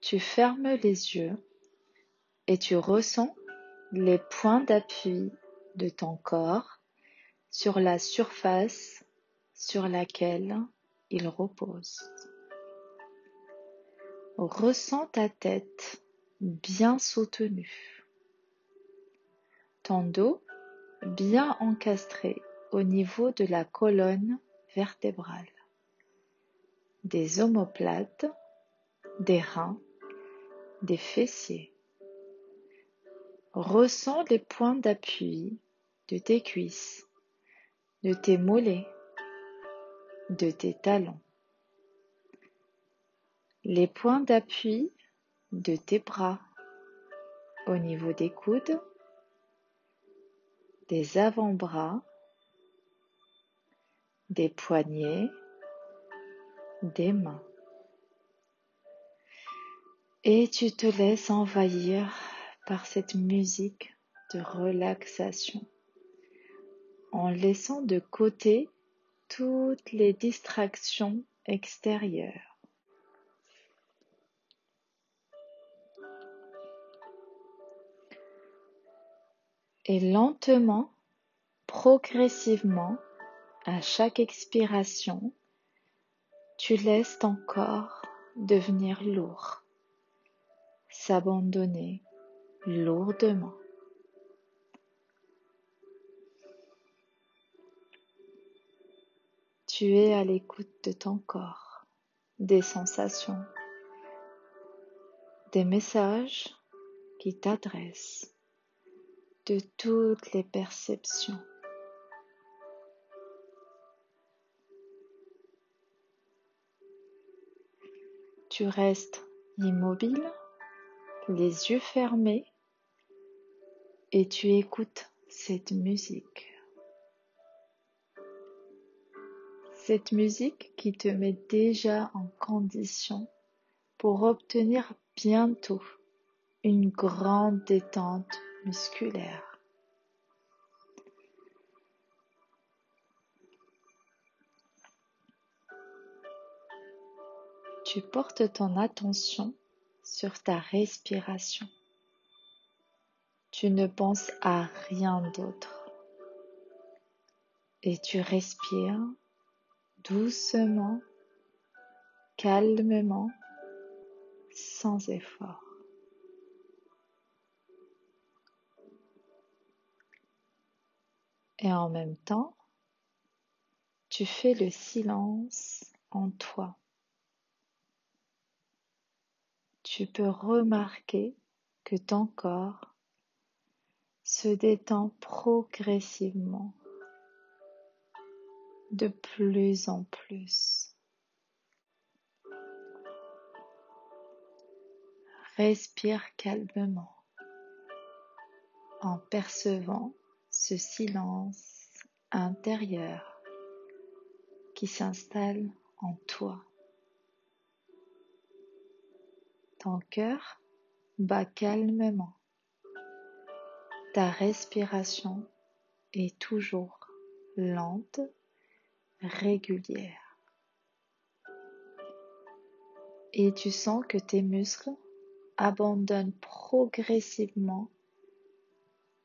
Tu fermes les yeux et tu ressens les points d'appui de ton corps sur la surface sur laquelle il repose. Ressens ta tête bien soutenue, ton dos bien encastré au niveau de la colonne vertébrale, des omoplates, des reins, des fessiers. Ressens les points d'appui de tes cuisses, de tes mollets, de tes talons. Les points d'appui de tes bras au niveau des coudes, des avant-bras, des poignets, des mains. Et tu te laisses envahir par cette musique de relaxation en laissant de côté toutes les distractions extérieures. Et lentement, progressivement, à chaque expiration, tu laisses ton corps devenir lourd, s'abandonner lourdement. Tu es à l'écoute de ton corps, des sensations, des messages qui t'adressent, de toutes les perceptions. Tu restes immobile, les yeux fermés, et tu écoutes cette musique. Cette musique qui te met déjà en condition pour obtenir bientôt une grande détente musculaire. Tu portes ton attention sur ta respiration. Tu ne penses à rien d'autre. Et tu respires doucement, calmement, sans effort. Et en même temps, tu fais le silence en toi. Tu peux remarquer que ton corps se détend progressivement, de plus en plus. Respire calmement en percevant ce silence intérieur qui s'installe en toi. Ton cœur bat calmement. Ta respiration est toujours lente, régulière. Et tu sens que tes muscles abandonnent progressivement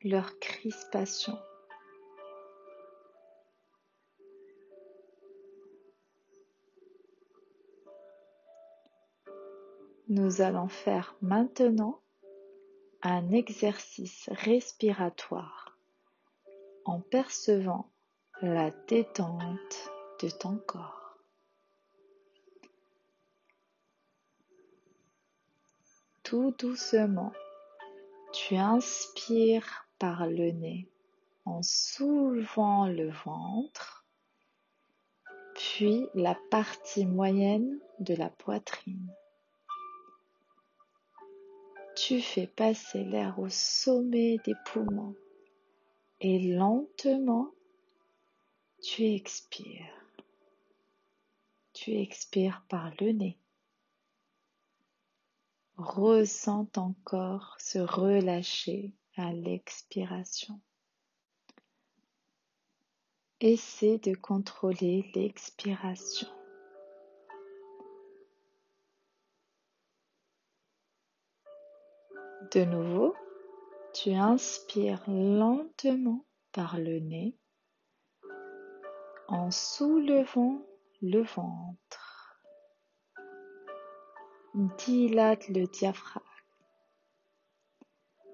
leur crispation. Nous allons faire maintenant un exercice respiratoire en percevant la détente de ton corps. Tout doucement, tu inspires par le nez en soulevant le ventre, puis la partie moyenne de la poitrine. Tu fais passer l'air au sommet des poumons et lentement, tu expires. Tu expires par le nez. Ressens ton corps se relâcher à l'expiration. Essaie de contrôler l'expiration. De nouveau, tu inspires lentement par le nez en soulevant le ventre. Dilate le diaphragme.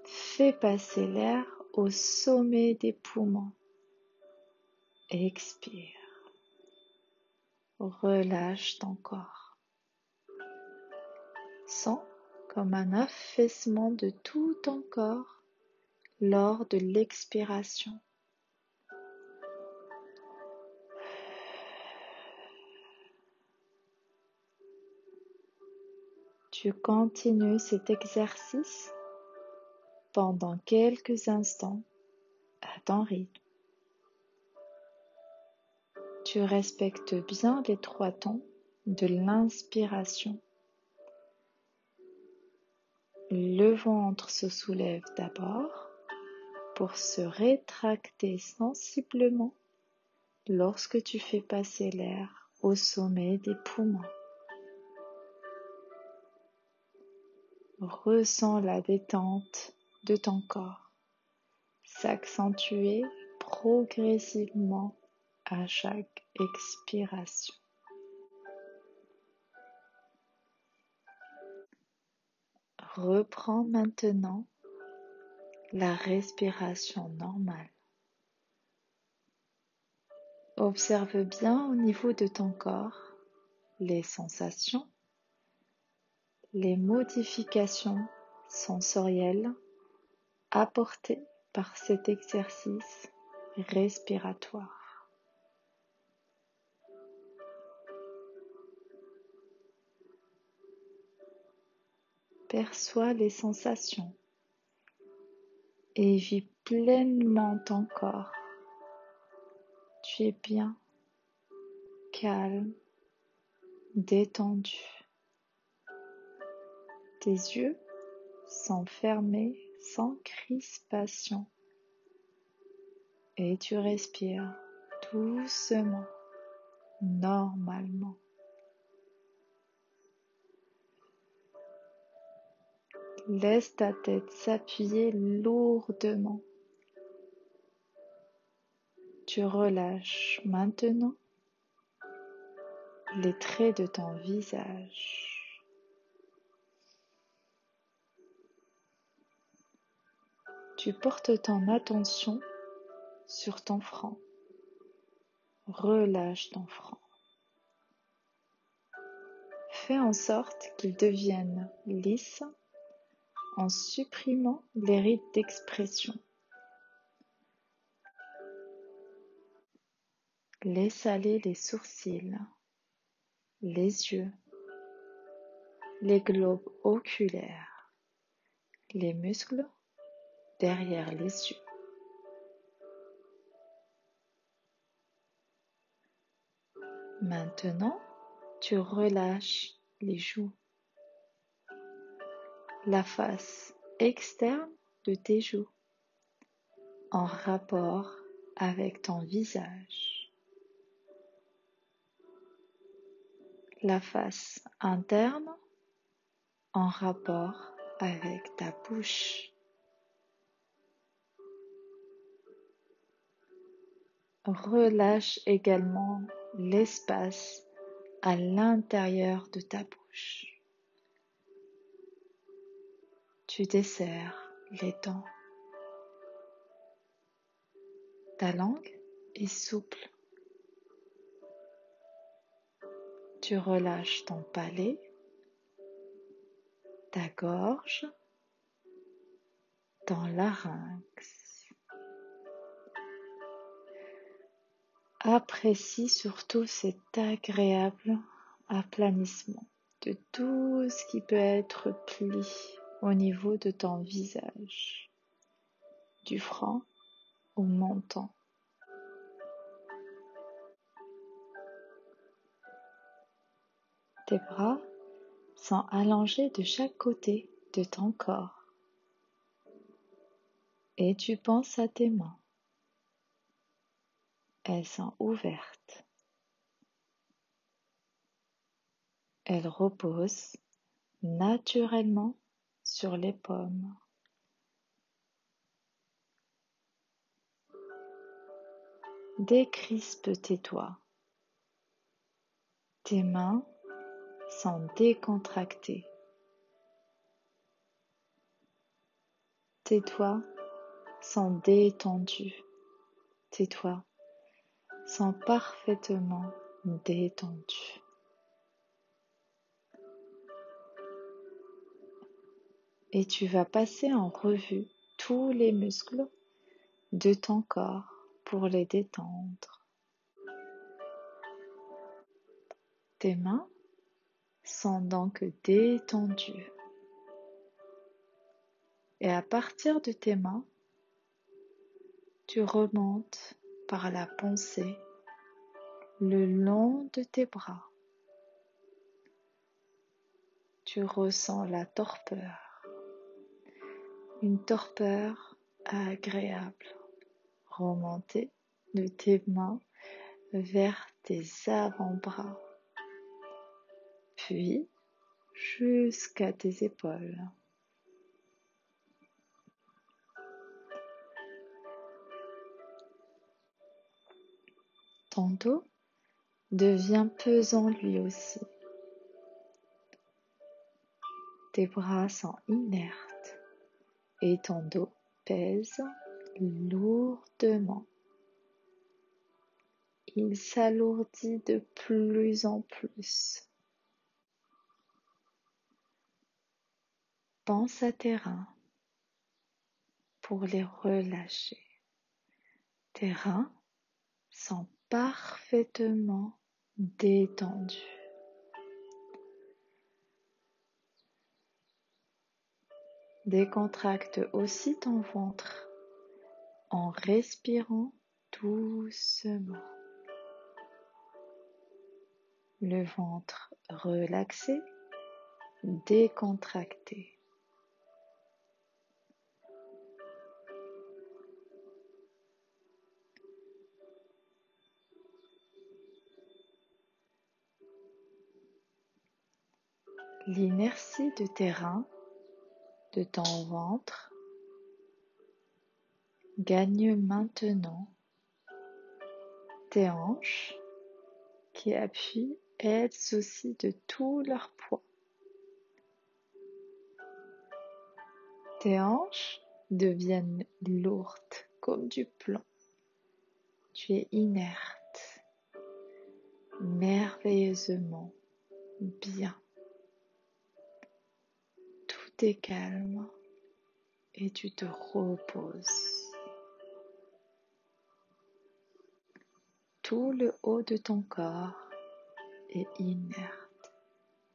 Fais passer l'air au sommet des poumons. Expire. Relâche ton corps. Sens comme un affaissement de tout ton corps lors de l'expiration. Tu continues cet exercice pendant quelques instants à ton rythme. Tu respectes bien les 3 temps de l'inspiration. Le ventre se soulève d'abord pour se rétracter sensiblement lorsque tu fais passer l'air au sommet des poumons. Ressens la détente de ton corps s'accentuer progressivement à chaque expiration. Reprends maintenant la respiration normale. Observe bien au niveau de ton corps les sensations, les modifications sensorielles apportées par cet exercice respiratoire. Perçois les sensations et vis pleinement ton corps. Tu es bien, calme, détendu. Tes yeux sont fermés sans crispation et tu respires doucement, normalement. Laisse ta tête s'appuyer lourdement. Tu relâches maintenant les traits de ton visage. Tu portes ton attention sur ton front. Relâche ton front. Fais en sorte qu'il devienne lisse en supprimant les rides d'expression. Laisse aller les sourcils, les yeux, les globes oculaires, les muscles derrière les yeux. Maintenant, tu relâches les joues, la face externe de tes joues en rapport avec ton visage, la face interne en rapport avec ta bouche. Relâche également l'espace à l'intérieur de ta bouche. Tu desserres les dents. Ta langue est souple. Tu relâches ton palais, ta gorge, ton larynx. Apprécie surtout cet agréable aplanissement de tout ce qui peut être pli au niveau de ton visage, du front au menton. Tes bras sont allongés de chaque côté de ton corps et tu penses à tes mains. Elles sont ouvertes. Elles reposent naturellement sur les paumes. Décrispe tes doigts. Tes mains sont décontractées. Tes doigts sont détendus. Tes doigts sont parfaitement détendus. Et tu vas passer en revue tous les muscles de ton corps pour les détendre. Tes mains sont donc détendues. Et à partir de tes mains, tu remontes par la pensée le long de tes bras. Tu ressens la torpeur, une torpeur agréable, remonter de tes mains vers tes avant-bras, puis jusqu'à tes épaules. Ton dos devient pesant lui aussi. Tes bras sont inertes et ton dos pèse lourdement. Il s'alourdit de plus en plus. Pense à tes reins pour les relâcher. Tes reins sont parfaitement détendus. Décontracte aussi ton ventre en respirant doucement. Le ventre relaxé, décontracté. L'inertie de tes reins, de ton ventre, gagne maintenant tes hanches qui appuient elles aussi de tout leur poids. Tes hanches deviennent lourdes comme du plomb. Tu es inerte, merveilleusement bien. Tout est calme et tu te reposes. Tout le haut de ton corps est inerte,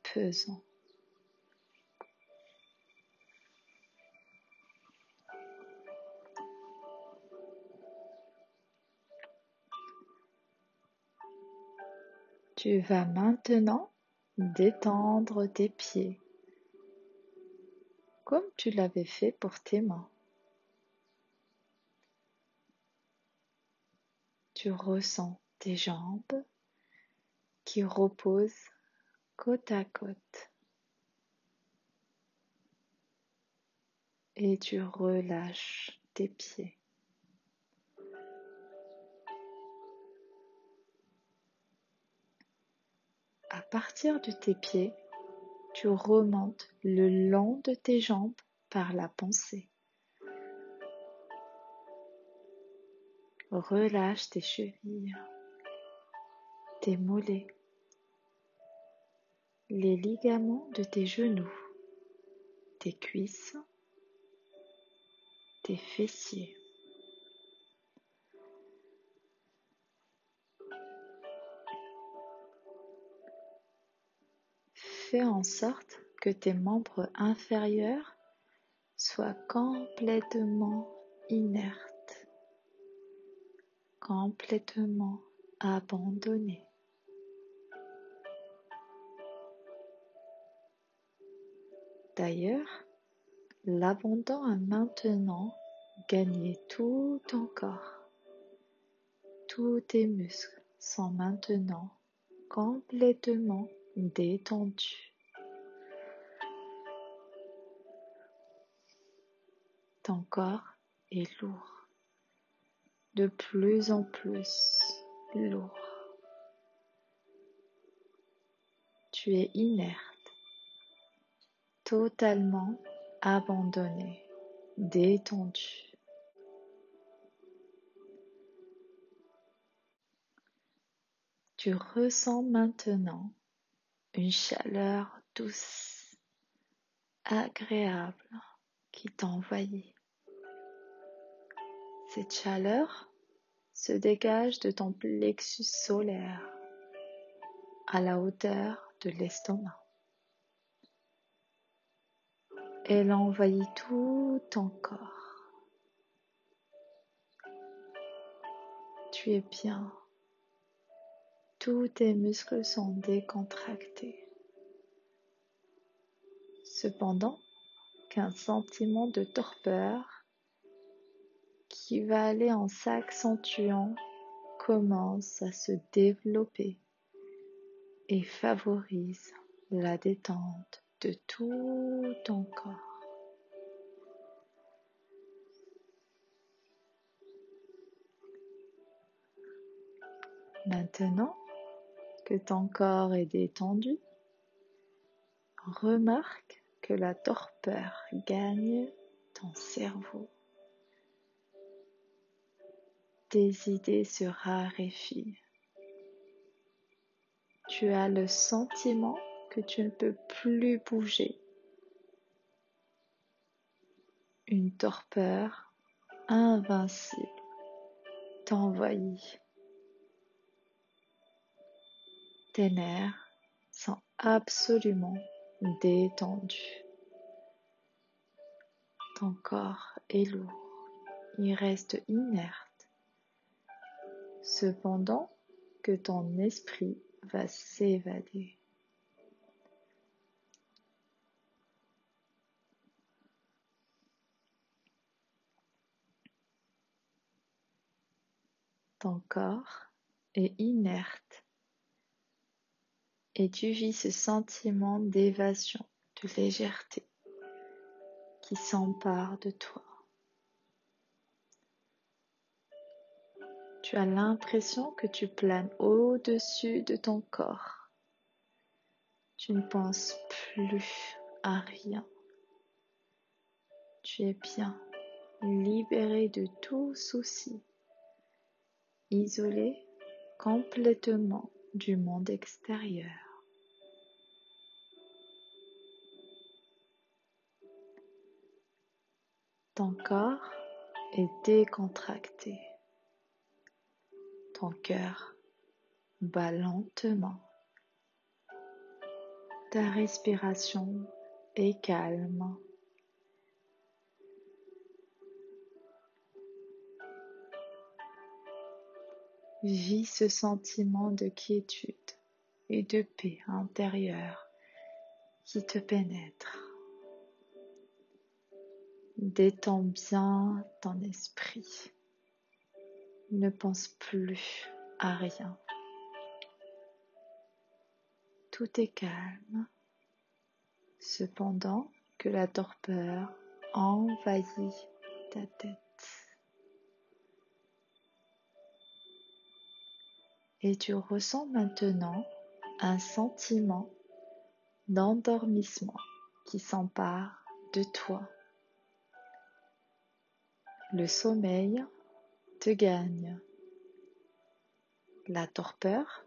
pesant. Tu vas maintenant détendre tes pieds, comme tu l'avais fait pour tes mains. Tu ressens tes jambes qui reposent côte à côte et tu relâches tes pieds. À partir de tes pieds, tu remontes le long de tes jambes par la pensée. Relâche tes chevilles, tes mollets, les ligaments de tes genoux, tes cuisses, tes fessiers. Fais en sorte que tes membres inférieurs soient complètement inertes, complètement abandonnés. D'ailleurs, l'abandon a maintenant gagné tout ton corps. Tous tes muscles sont maintenant complètement détendus. Ton corps est lourd, de plus en plus lourd. Tu es inerte, totalement abandonné, détendu. Tu ressens maintenant une chaleur douce, agréable qui t'envahit. Cette chaleur se dégage de ton plexus solaire à la hauteur de l'estomac. Elle envahit tout ton corps. Tu es bien. Tous tes muscles sont décontractés. Cependant, qu'un sentiment de torpeur qui va aller en s'accentuant commence à se développer et favorise la détente de tout ton corps. Maintenant que ton corps est détendu, remarque que la torpeur gagne ton cerveau. Tes idées se raréfient. Tu as le sentiment que tu ne peux plus bouger. Une torpeur invincible t'envahit. Tes nerfs sont absolument détendus. Ton corps est lourd, il reste inerte. Cependant que ton esprit va s'évader. Ton corps est inerte et tu vis ce sentiment d'évasion, de légèreté qui s'empare de toi. Tu as l'impression que tu planes au-dessus de ton corps. Tu ne penses plus à rien. Tu es bien, libéré de tout souci, isolé complètement du monde extérieur. Ton corps est décontracté. Ton cœur bat lentement. Ta respiration est calme. Vis ce sentiment de quiétude et de paix intérieure qui te pénètre. Détends bien ton esprit. Ne pense plus à rien. Tout est calme, cependant que la torpeur envahit ta tête. Et tu ressens maintenant un sentiment d'endormissement qui s'empare de toi. Le sommeil te gagne. La torpeur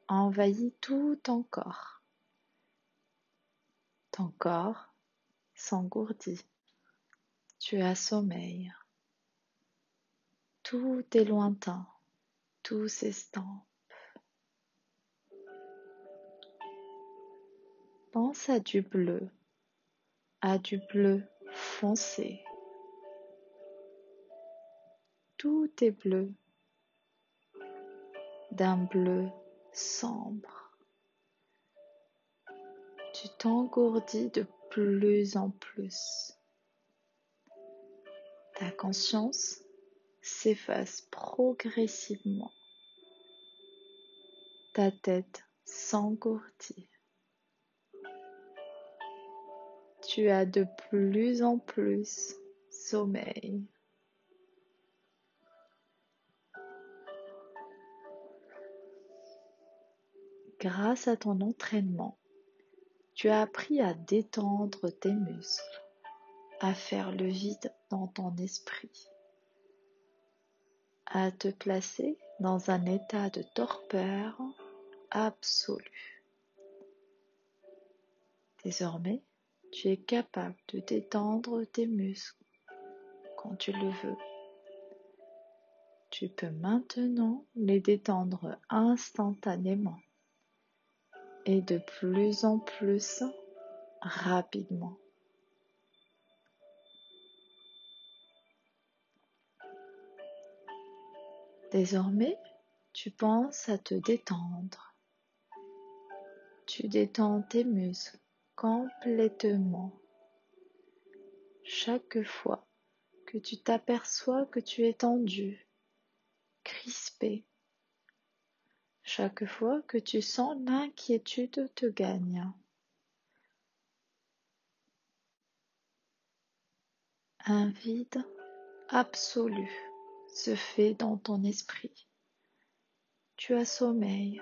envahit tout ton corps. Ton corps s'engourdit. Tu as sommeil. Tout est lointain. Tout s'estompe. Pense à du bleu foncé. Tout est bleu, d'un bleu sombre. Tu t'engourdis de plus en plus. Ta conscience s'efface progressivement. Ta tête s'engourdit. Tu as de plus en plus sommeil. Grâce à ton entraînement, tu as appris à détendre tes muscles, à faire le vide dans ton esprit, à te placer dans un état de torpeur absolu. Désormais, tu es capable de détendre tes muscles quand tu le veux. Tu peux maintenant les détendre instantanément et de plus en plus rapidement. Désormais, tu penses à te détendre. Tu détends tes muscles complètement. Chaque fois que tu t'aperçois que tu es tendu, crispé, chaque fois que tu sens l'inquiétude te gagne, un vide absolu se fait dans ton esprit. Tu as sommeil.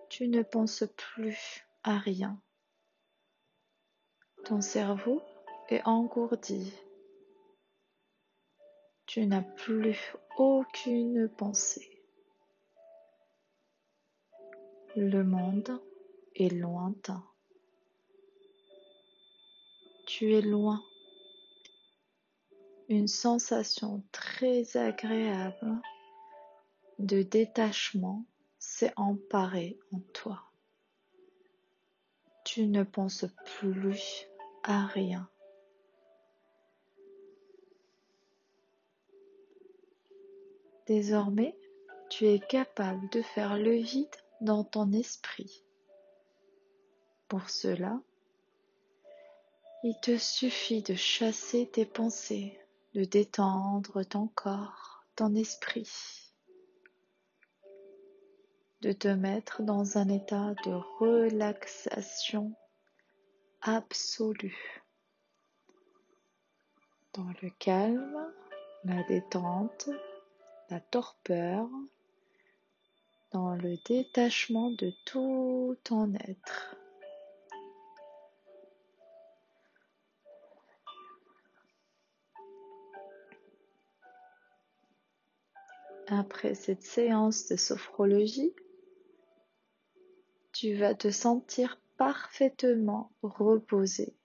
Tu ne penses plus à rien. Ton cerveau est engourdi. Tu n'as plus aucune pensée. Le monde est lointain. Tu es loin. Une sensation très agréable de détachement s'est emparée en toi. Tu ne penses plus à rien. Désormais, tu es capable de faire le vide dans ton esprit. Pour cela, il te suffit de chasser tes pensées, de détendre ton corps, ton esprit, de te mettre dans un état de relaxation absolue, dans le calme, la détente, la torpeur, dans le détachement de tout ton être. Après cette séance de sophrologie, tu vas te sentir parfaitement reposé.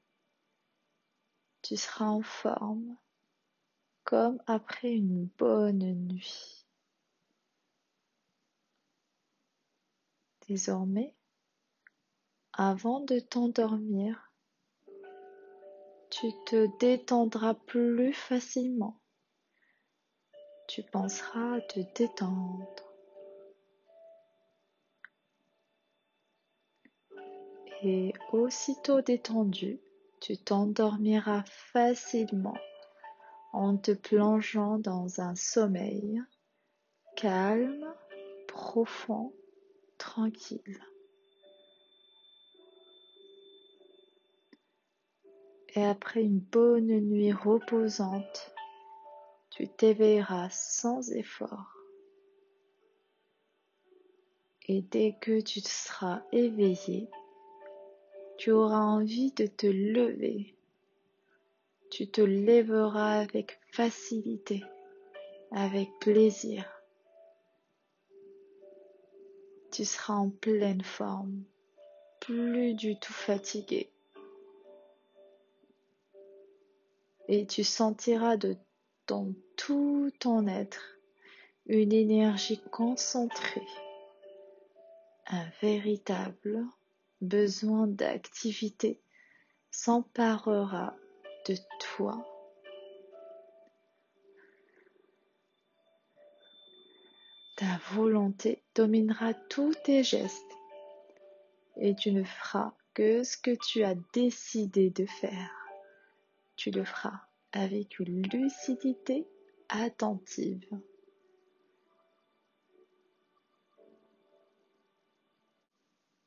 Tu seras en forme, comme après une bonne nuit. Désormais, avant de t'endormir, tu te détendras plus facilement. Tu penseras à te détendre. Et aussitôt détendu, tu t'endormiras facilement en te plongeant dans un sommeil calme, profond, tranquille. Et après une bonne nuit reposante, tu t'éveilleras sans effort. Et dès que tu seras éveillé, tu auras envie de te lever. Tu te lèveras avec facilité, avec plaisir. Tu seras en pleine forme, plus du tout fatigué. Et tu sentiras dans tout ton être une énergie concentrée, un véritable besoin d'activité s'emparera de toi. Ta volonté dominera tous tes gestes et tu ne feras que ce que tu as décidé de faire. Tu le feras avec une lucidité attentive.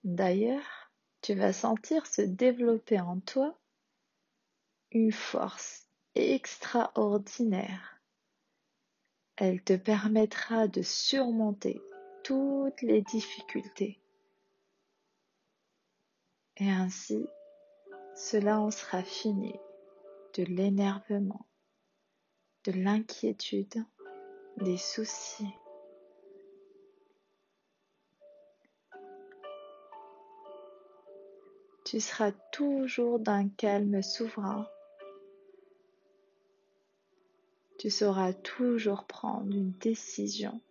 D'ailleurs, tu vas sentir se développer en toi une force extraordinaire. Elle te permettra de surmonter toutes les difficultés. Et ainsi, cela en sera fini de l'énervement, de l'inquiétude, des soucis. Tu seras toujours d'un calme souverain. Tu sauras toujours prendre une décision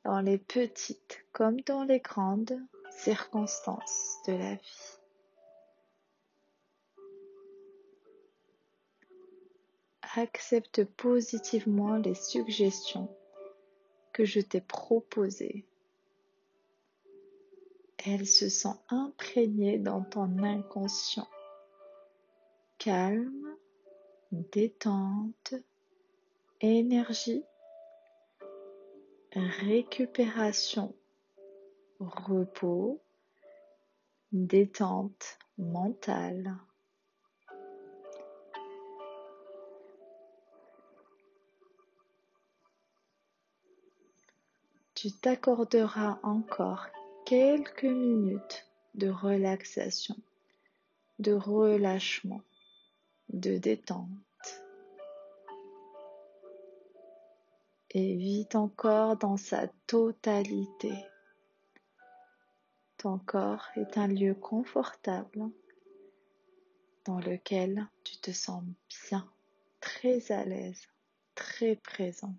dans les petites comme dans les grandes circonstances de la vie. Accepte positivement les suggestions que je t'ai proposées. Elles se sont imprégnées dans ton inconscient. Calme, détente, énergie, récupération, repos, détente mentale. Tu t'accorderas encore quelques minutes de relaxation, de relâchement, de détente. Et vis ton corps dans sa totalité. Ton corps est un lieu confortable dans lequel tu te sens bien, très à l'aise, très présent.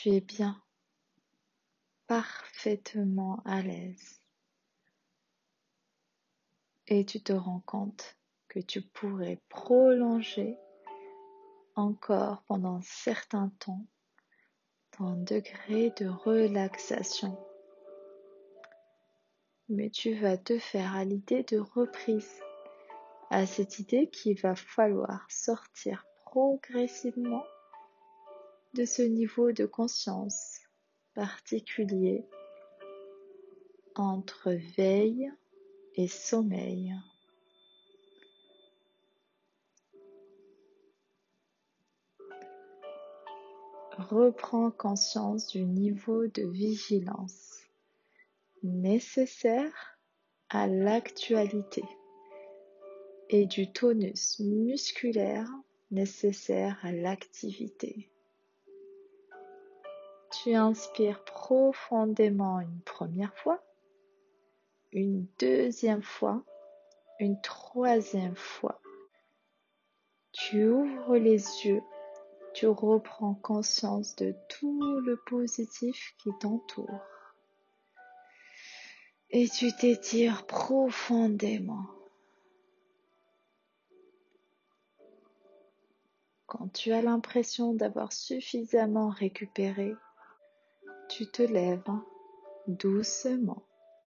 Tu es bien, parfaitement à l'aise. Et tu te rends compte que tu pourrais prolonger encore pendant un certain temps ton degré de relaxation. Mais tu vas te faire à l'idée de reprise, à cette idée qu'il va falloir sortir progressivement de ce niveau de conscience particulier entre veille et sommeil. Reprends conscience du niveau de vigilance nécessaire à l'actualité et du tonus musculaire nécessaire à l'activité. Tu inspires profondément une première fois, une deuxième fois, une troisième fois. Tu ouvres les yeux, tu reprends conscience de tout le positif qui t'entoure. Et tu t'étires profondément. Quand tu as l'impression d'avoir suffisamment récupéré, tu te lèves doucement.